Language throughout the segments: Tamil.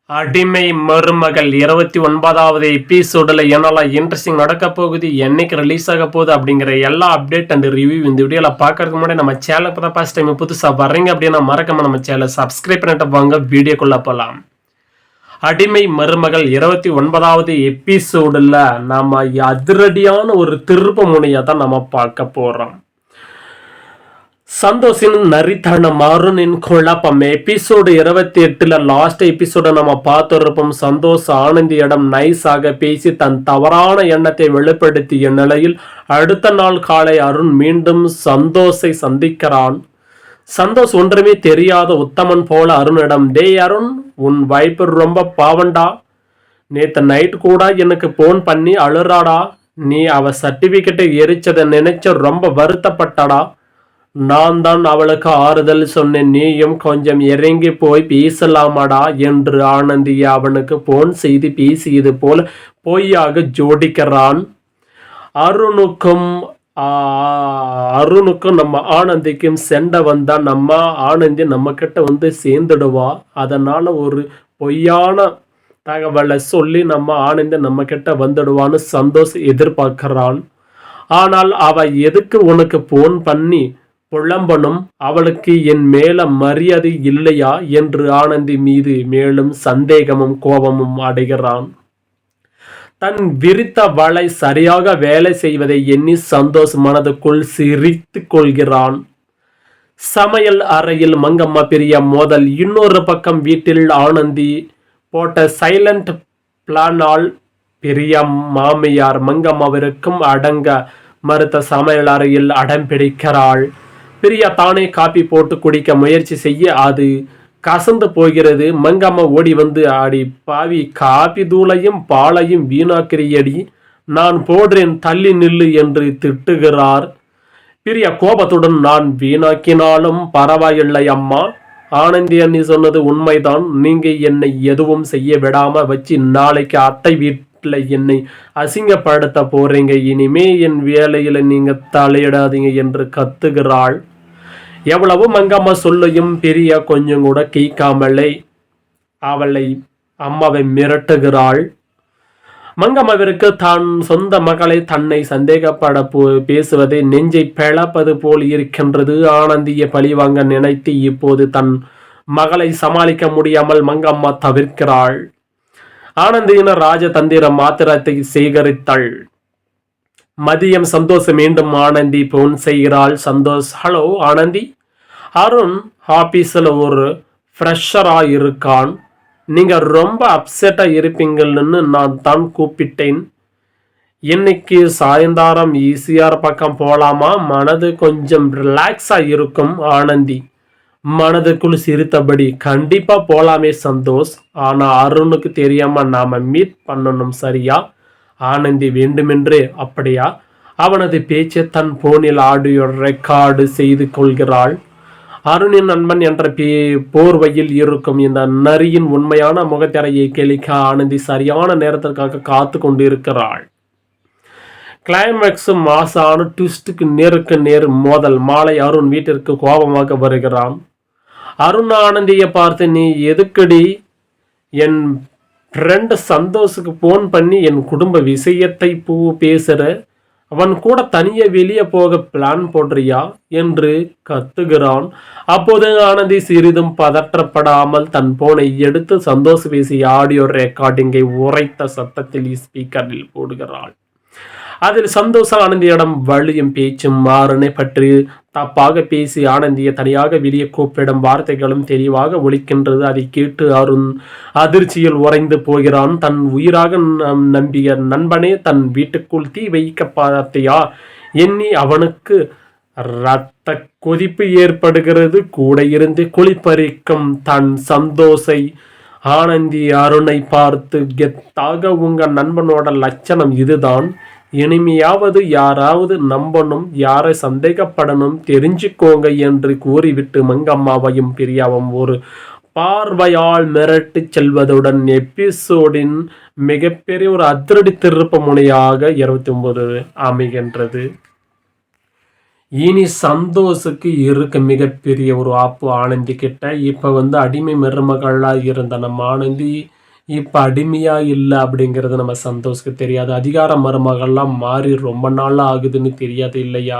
அடிமை மருமகள் 29வது எபிசோடில் என்னெல்லாம் இன்ட்ரெஸ்டிங் நடக்க போகுது, என்னைக்கு ரிலீஸ் ஆக போகுது அப்படிங்கிற எல்லா அப்டேட் அண்ட் ரிவ்யூ இந்த வீடியோவில் பார்க்கறதுக்கு முன்னாடி நம்ம சேனலுக்கு தான் ஃபர்ஸ்ட் டைம் புதுசாக வர்றீங்க அப்படின்னா மறக்காம நம்ம சேனலை சப்ஸ்கிரைப் பண்ணிட்டு வாங்க வீடியோக்குள்ளே போகலாம். அடிமை மருமகள் 29வது எபிசோடில் நம்ம அதிரடியான ஒரு திருப்பு முனையை தான் நம்ம பார்க்க போகிறோம். சந்தோஷின் நரித்தனம், அருணின் குழப்பம். எபிசோடு 28ல லாஸ்ட் எபிசோட நம்ம பார்த்திருப்போம். சந்தோஷ் ஆனந்தியிடம் நைஸாக பேசி தன் தவறான எண்ணத்தை வெளிப்படுத்திய நிலையில் அடுத்த நாள் காலை அருண் மீண்டும் சந்தோஷை சந்திக்கிறான். சந்தோஷ் ஒன்றுமே தெரியாத உத்தமன் போல அருணிடம், டேய் அருண், உன் வைப்பு ரொம்ப பாவண்டா. நேற்று நைட் கூட எனக்கு போன் பண்ணி அழுறாடா. நீ அவ சர்டிபிகேட்டை எரிச்சதை நினைச்சு ரொம்ப வருத்தப்பட்டடா. நான் தான் அவளுக்கு ஆறுதல் சொன்னேன், நீயும் கொஞ்சம் இறங்கி போய் பேசலாமாடா என்று ஆனந்தி அவனுக்கு போன் செய்து பேசியது போல பொய்யாக ஜோடிக்கிறான். அருணுக்கும் நம்ம ஆனந்திக்கும் செண்ட வந்தா நம்ம ஆனந்தி நம்ம கிட்ட வந்து சேர்ந்துடுவா. அதனால ஒரு பொய்யான தகவலை சொல்லி நம்ம ஆனந்தி நம்ம கிட்ட வந்துடுவான்னு சந்தோஷ் எதிர்பார்க்கிறான். ஆனால் அவ எதுக்கு உனக்கு போன் பண்ணி புலம்பனும், அவளுக்கு என் மேல மரியாதை இல்லையா என்று ஆனந்தி மீது மேலும் சந்தேகமும் கோபமும் அடைகிறான். தன் விரித்த வலை சரியாக வேலை செய்வதை எண்ணி சந்தோஷ் மனதுக்குள் சிரித்து கொள்கிறான். சமையல் அறையில் மங்கம்மா பெரிய மோதல். இன்னொரு பக்கம் வீட்டில் ஆனந்தி போட்ட சைலண்ட் பிளானால் பெரிய மாமியார் மங்கம்மாவிற்கும் அடங்க மறுத்த சமையல் அறையில் அடம் பிடிக்கிறாள். பிரியா தானே காப்பி போட்டு குடிக்க முயற்சி செய்ய அது கசந்து போகிறது. மங்கம்மா ஓடி வந்து, ஆடி பாவி, காப்பி தூளையும் பாலையும் வீணாக்கிறியடி, நான் போடுறேன், தள்ளி நில்லு என்று திட்டுகிறார். பிரியா கோபத்துடன், நான் வீணாக்கினாலும் பரவாயில்லை அம்மா, ஆனந்தி அண்ணி சொன்னது உண்மைதான். நீங்க என்னை எதுவும் செய்ய விடாம வச்சு நாளைக்கு அத்தை வீட்டில் என்னை அசிங்கப்படுத்த போறீங்க. இனிமே என் வேலையில நீங்க தலையிடாதீங்க என்று கத்துகிறாள். எவ்வளவு மங்கம்மா சொல்லையும் பிரியா கொஞ்சம் கூட கேட்காமலே அவளை அம்மாவை மிரட்டுகிறாள். மங்கம்மாவிற்கு தான் சொந்த மகளை தன்னை சந்தேகப்பட பேசுவதை நெஞ்சை பிளப்பது போல் இருக்கின்றது. ஆனந்தியை பழிவாங்க நினைத்து இப்போது தன் மகளை சமாளிக்க முடியாமல் மங்கம்மா தவிர்க்கிறாள். ஆனந்தியின் ராஜதந்திர மாத்திரத்தை சேகரித்தாள். மதியம் சந்தோஷ் மீண்டும் ஆனந்தி போன் செய்கிறாள். சந்தோஷ், ஹலோ ஆனந்தி, அருண் ஆபீஸில் ஒரு ஃப்ரெஷரா இருக்கான், நீங்க ரொம்ப அப்செட்டா இருப்பீங்கன்னு நான் தான் கூப்பிட்டேன். இன்னைக்கு சாயந்தாரம் ஈசிஆர் பக்கம் போலாமா? மனது கொஞ்சம் ரிலாக்ஸா இருக்கும். ஆனந்தி மனதுக்குள் சிரித்தபடி, கண்டிப்பா போலாமே சந்தோஷ், ஆனா அருணுக்கு தெரியாம நாம மீட் பண்ணணும், சரியா? ஆனந்தி வேண்டுமென்றே, அப்படியா? அவனது பேச்சை தன் போனில் ஆடியோ ரெக்கார்டு செய்து கொள்கிறாள். அருணின் நண்பன் என்ற போர்வையில் இருக்கும் இந்த நரியின் உண்மையான முகத்திரையை கிழிக்க ஆனந்தி சரியான நேரத்திற்காக காத்து கொண்டிருக்கிறாள். கிளைமேக்ஸ் மாசான ட்விஸ்டுக்கு நேருக்கு நேர் மோதல். மாலை அருண் வீட்டிற்கு கோபமாக வருகிறான். அருண் ஆனந்தியை பார்த்து, நீ எதுக்கடி என் ஃப்ரெண்டு சந்தோஷுக்கு போன் பண்ணி என் குடும்ப விஷயத்தை பேசுற? அவன் கூட தனியே வெளியே போக பிளான் போடுறியா என்று கத்துகிறான். அப்போது ஆனந்தி சிறிதும் பதற்றப்படாமல் தன் போனை எடுத்து சந்தோஷ் பேசிய ஆடியோ ரெக்கார்டிங்கை உரைத்த சத்தத்தில் ஸ்பீக்கரில் போடுகிறாள். அதில் சந்தோஷ ஆனந்தியிடம் வழியும் பேச்சும் அருணை பற்றி தப்பாக பேசி ஆனந்தியை தனியாக வெளியே கூப்பிடும் வார்த்தைகளும் தெளிவாக ஒலிக்கின்றது. அதை கேட்டு அருண் அதிர்ச்சியில் உறைந்து போகிறான். தன் உயிராக நம்பிய நண்பனே தன் வீட்டுக்குள் தீ வைக்க பார்த்தையா எண்ணி அவனுக்கு இரத்த கொதிப்பு ஏற்படுகிறது. கூட இருந்து குளிப்பறிக்கும் தன் சந்தோஷை ஆனந்தி அருணை பார்த்து, கெத்தாக உங்க நண்பனோட லட்சணம் இதுதான், இனிமையாவது யாராவது நம்பணும், யாரை சந்தேகப்படணும் தெரிஞ்சுக்கோங்க என்று கூறிவிட்டு மங்கம்மாவையும் பிரியாவும் ஒரு பார்வையால் மிரட்டி செல்வதுடன் எபிசோடின் மிகப்பெரிய ஒரு அதிரடி திருப்பு முனையாக 29 அமைகின்றது. இனி சந்தோஷுக்கு இருக்க மிகப்பெரிய ஒரு ஆப்பு ஆனந்தி கிட்ட. இப்போ அடிமை மருமகளாக இருந்த நம்ம ஆனந்தி இப்போ அடிமையாக இல்லை அப்படிங்கிறது நம்ம சந்தோஷ்க்கு தெரியாது. அதிகார மருமகள்லாம் மாறி ரொம்ப நாளாக ஆகுதுன்னு தெரியாது இல்லையா?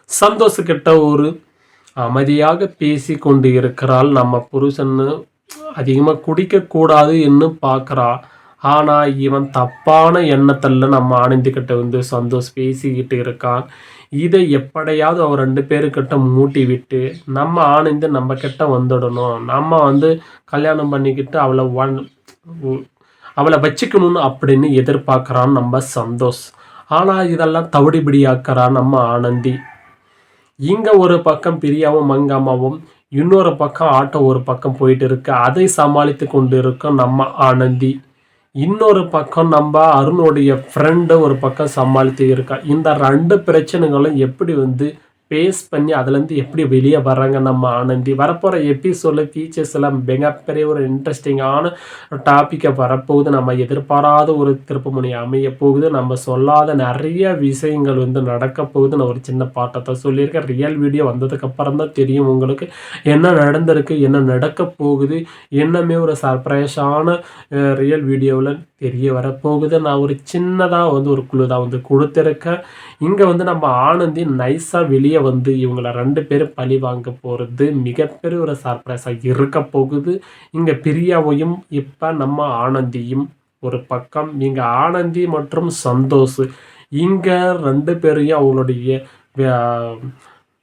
சந்தோஷ்கிட்ட ஒரு அமைதியாக பேசி கொண்டு இருக்கிறாள். நம்ம புருஷன்னு அதிகமாக குடிக்கக்கூடாது என்று பார்க்குறா. ஆனால் இவன் தப்பான எண்ணத்தில் நம்ம ஆனந்திக்கிட்ட சந்தோஷ் பேசிக்கிட்டு இருக்கான். இதை எப்படியாவது அவர் 2 பேருக்கிட்ட மூட்டி விட்டு நம்ம ஆனந்தி நம்ம கிட்ட வந்துடணும். நம்ம கல்யாணம் பண்ணிக்கிட்டு அவளை வச்சுக்கணும்னு அப்படின்னு எதிர்பார்க்குறான் நம்ம சந்தோஷ். ஆனால் இதெல்லாம் தவிடுபடியாக்குறான் நம்ம ஆனந்தி. இங்கே ஒரு பக்கம் பிரியாவும் மங்காமாவும், இன்னொரு பக்கம் ஆட்டோ ஒரு பக்கம் போயிட்டு இருக்கு. அதை சமாளித்து கொண்டு இருக்கோம் நம்ம ஆனந்தி. இன்னொரு பக்கம் நம்ம அருணுடைய ஃப்ரெண்டு ஒரு பக்கம் சமாளித்து இருக்கா. இந்த 2 பிரச்சனைகளும் எப்படி பேஸ் பண்ணி அதுலேருந்து எப்படி வெளியே வர்றாங்க நம்ம ஆனந்தி. வரப்போகிற எபிசோடில் ஃபீச்சர்ஸில் மிகப்பெரிய ஒரு இன்ட்ரெஸ்டிங்கான டாப்பிக்கை வரப்போகுது. நம்ம எதிர்பாராத ஒரு திருப்புமுனை அமைய போகுது. நம்ம சொல்லாத நிறைய விஷயங்கள் நடக்க போகுது. நான் ஒரு சின்ன பாட்டத்தை சொல்லியிருக்கேன். ரியல் வீடியோ வந்ததுக்கப்புறம் தான் தெரியும் உங்களுக்கு என்ன நடந்திருக்கு, என்ன நடக்க போகுது. என்னமே ஒரு சர்ப்ரைஸான ரியல் வீடியோவில் தெரிய வரப்போகுது. நான் ஒரு சின்னதாக ஒரு குழு தான் கொடுத்துருக்கேன். இங்கே நம்ம ஆனந்தி நைஸாக வெளியே இவங்களை 2 பேரும் பழி வாங்க போகிறது மிகப்பெரிய ஒரு சர்ப்ரைஸாக இருக்க போகுது. இங்கே பிரியாவையும் இப்போ நம்ம ஆனந்தியும் ஒரு பக்கம், இங்கே ஆனந்தி மற்றும் சந்தோஷ் இங்கே 2 பேரையும்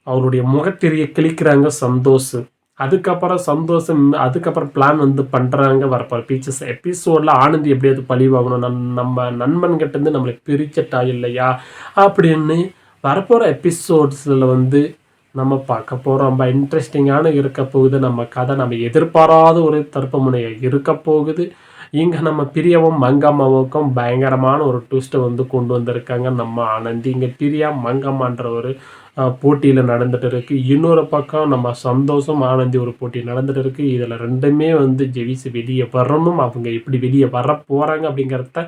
அவருடைய முகத்திரையை கிழிக்கிறாங்க சந்தோஷ். அதுக்கப்புறம் பிளான் பண்ணுறாங்க. வரப்போகிற ஃபீச்சர்ஸ் எபிசோடில் ஆனந்தி எப்படியாவது பழி வாங்கணும், நம்ம நண்பன்கிட்டேருந்து நம்மளை பிரிச்சட்டா இல்லையா அப்படின்னு வரப்போகிற எபிசோட்ஸில் நம்ம பார்க்க போகிறோம். ரொம்ப இன்ட்ரெஸ்டிங்கான இருக்க போகுது நம்ம கதை. நம்ம எதிர்பாராத ஒரு திருப்புமுனையை இருக்க போகுது. இங்கே நம்ம பிரியாவும் மங்கம்மாவுக்கும் பயங்கரமான ஒரு ட்விஸ்ட்டை கொண்டு வந்திருக்காங்க நம்ம ஆனந்தி. இங்கே பிரியா மங்கம்மான்ற ஒரு போட்டியில் நடந்துட்டு இருக்கு. இன்னொரு பக்கம் நம்ம சந்தோஷம் ஆனந்தி ஒரு போட்டி நடந்துட்டு இருக்கு. இதில் 2மே ஜெயிச்சு வெளியே வரணும். அவங்க எப்படி வெளியே வர போகிறாங்க அப்படிங்கிறத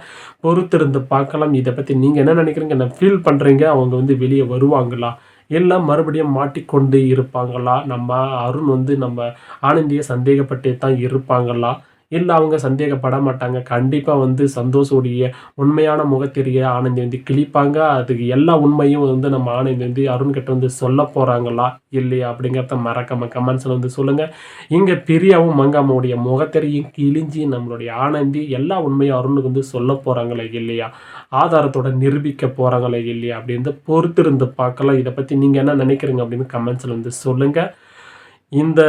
பொறுத்திருந்து பார்க்கலாம். இதை பற்றி நீங்கள் என்ன நினைக்கிறீங்க, என்ன ஃபீல் பண்ணுறீங்க? அவங்க வெளியே வருவாங்களா, எல்லாம் மறுபடியும் மாட்டிக்கொண்டு இருப்பாங்களா? நம்ம அருண் நம்ம ஆனந்தியை சந்தேகப்பட்டே தான் இருப்பாங்களா, இல்லை அவங்க சந்தேகப்பட மாட்டாங்க? கண்டிப்பாக சந்தோஷோடைய உண்மையான முகத்திரிய ஆனந்தி கிழிப்பாங்க. அதுக்கு எல்லா உண்மையும் நம்ம ஆனந்தி அருண்கிட்ட சொல்ல போகிறாங்களா இல்லையா அப்படிங்கிறத மறக்காம கமெண்ட்ஸில் சொல்லுங்கள். இங்கே பிரியாவும் மங்காமாவுடைய முகத்திரையும் கிழிஞ்சி நம்மளுடைய ஆனந்தி எல்லா உண்மையும் அருணுக்கு சொல்ல போகிறாங்களே இல்லையா, ஆதாரத்தோட நிரூபிக்க போகிறாங்களே இல்லையா அப்படின்னு பொறுத்திருந்து பார்க்கலாம். இதை பற்றி நீங்கள் என்ன நினைக்கிறீங்க அப்படின்னு கமெண்ட்ஸில் சொல்லுங்கள். இந்த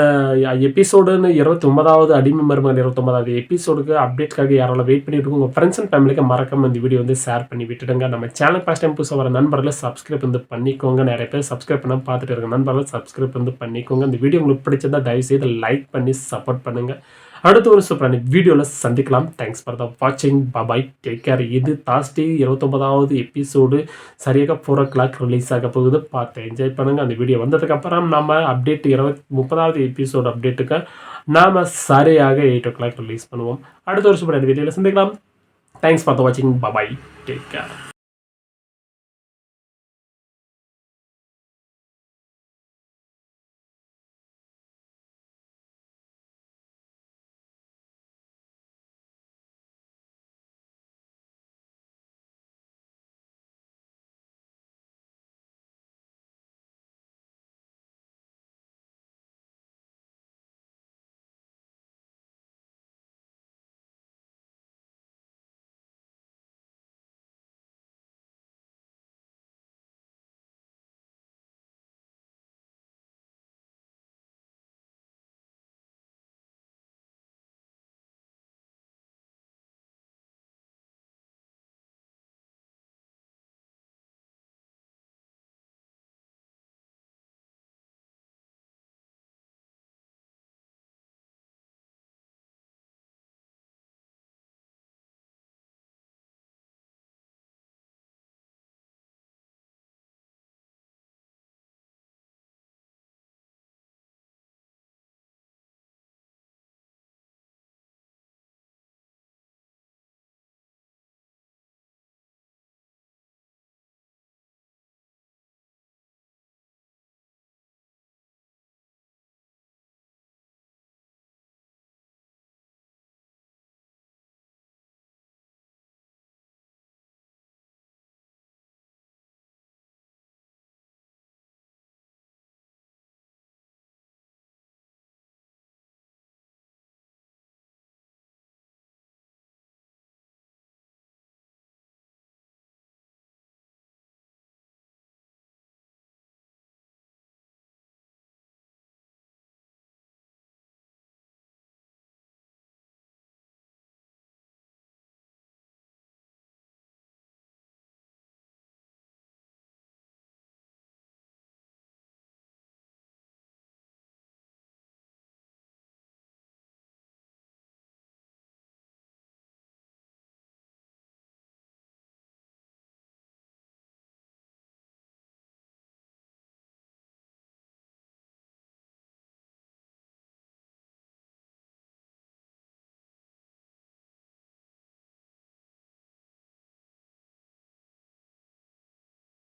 எபிசோடுன்னு 29வது அடிமை மருமகள் 29வது எபிசோடுக்கு அப்டேட்காக யாராலும் வெயிட் பண்ணிட்டு இருக்கோம். உங்கள் ஃப்ரெண்ட்ஸ் அண்ட் ஃபேமிலிக்கு மறக்காம இந்த வீடியோ ஷேர் பண்ணி விட்டுடுங்க. நம்ம சேனல் ஃபர்ஸ்ட் டைம் புதுசாக வர நண்பர்களை சப்ஸ்கிரைப் பண்ணிக்கோங்க. நிறைய பேர் சப்ஸ்கிரைப் பண்ண பார்த்துட்டு இருக்க நண்பர்கள் சப்ஸ்கிரைப் பண்ணிக்கோங்க. இந்த வீடியோ உங்களுக்கு பிடிச்சிருந்தா தயவுசெய்து லைக் பண்ணி சப்போர்ட் பண்ணுங்கள். அடுத்த ஒரு சூப்பரான வீடியோவில் சந்திக்கலாம். தேங்க்ஸ் ஃபார் த வாட்சிங். பாய், டேக் கேர். இது தாஸ்டே 29வது எபிசோடு சரியாக 4 o'clock ரிலீஸ் ஆக போகுது. பார்த்து என்ஜாய் பண்ணுங்கள். அந்த வீடியோ வந்ததுக்கப்புறம் நம்ம அப்டேட் 30வது எபிசோடு அப்டேட்டுக்கு நாம் சரியாக 8 o'clock ரிலீஸ் பண்ணுவோம். அடுத்த ஒரு சூப்பரான வீடியோவில் சந்திக்கலாம். தேங்க்ஸ் ஃபார் த வாட்சிங். பாய், டேக் கேர்.